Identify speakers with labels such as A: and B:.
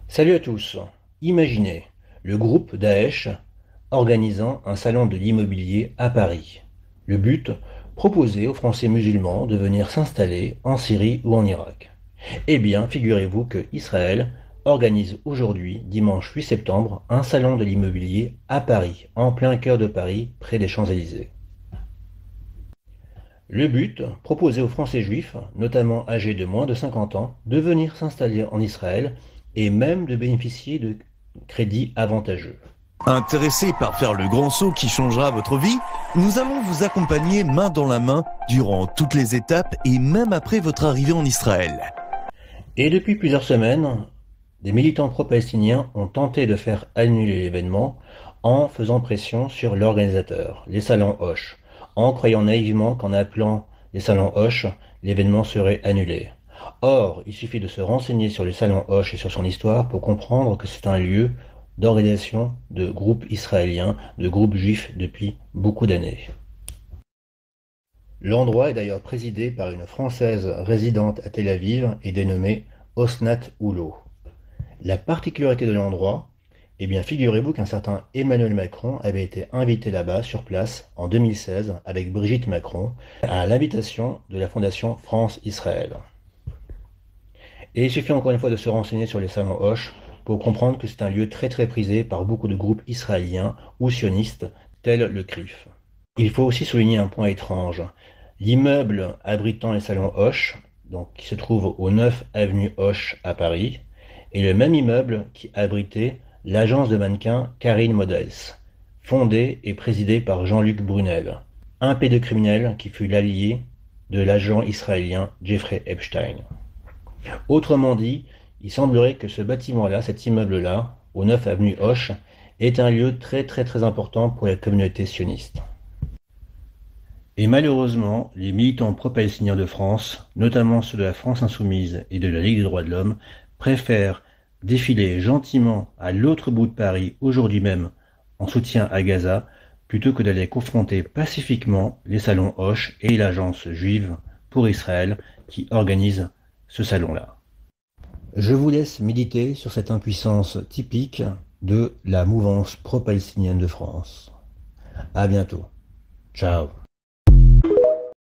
A: Salut à tous. Imaginez le groupe Daesh organisant un salon de l'immobilier à Paris. Le but, proposer aux Français musulmans de venir s'installer en Syrie ou en Irak. Eh bien, figurez-vous que Israël organise aujourd'hui, dimanche 8 septembre, un salon de l'immobilier à Paris, en plein cœur de Paris, près des Champs-Élysées. Le but, proposer aux Français juifs, notamment âgés de moins de 50 ans, de venir s'installer en Israël et même de bénéficier de crédits avantageux.
B: Intéressé par faire le grand saut qui changera votre vie, nous allons vous accompagner main dans la main durant toutes les étapes et même après votre arrivée en Israël.
A: Et depuis plusieurs semaines, des militants pro-palestiniens ont tenté de faire annuler l'événement en faisant pression sur l'organisateur, les salons Hoche, en croyant naïvement qu'en appelant les salons Hoche, l'événement serait annulé. Or, il suffit de se renseigner sur les salons Hoche et sur son histoire pour comprendre que c'est un lieu d'organisation de groupes israéliens, de groupes juifs depuis beaucoup d'années. L'endroit est d'ailleurs présidé par une Française résidente à Tel Aviv et dénommée Osnat Oulo. La particularité de l'endroit, eh bien, figurez-vous qu'un certain Emmanuel Macron avait été invité là-bas, sur place, en 2016, avec Brigitte Macron, à l'invitation de la Fondation France-Israël. Et il suffit encore une fois de se renseigner sur les salons Hoche pour comprendre que c'est un lieu très très prisé par beaucoup de groupes israéliens ou sionistes, tels le CRIF. Il faut aussi souligner un point étrange. L'immeuble abritant les salons Hoche, donc qui se trouve au 9 avenue Hoche à Paris, est le même immeuble qui abritait l'agence de mannequins Karine Models, fondée et présidée par Jean-Luc Brunel, un pédocriminel qui fut l'allié de l'agent israélien Jeffrey Epstein. Autrement dit, il semblerait que ce bâtiment-là, cet immeuble-là, au 9 avenue Hoche, est un lieu très très très important pour la communauté sioniste. Et malheureusement, les militants pro-palestiniens de France, notamment ceux de la France Insoumise et de la Ligue des droits de l'homme, préfèrent défiler gentiment à l'autre bout de Paris aujourd'hui même en soutien à Gaza, plutôt que d'aller confronter pacifiquement les salons Hoche et l'agence juive pour Israël qui organise ce salon-là. Je vous laisse méditer sur cette impuissance typique de la mouvance pro-palestinienne de France. À bientôt. Ciao.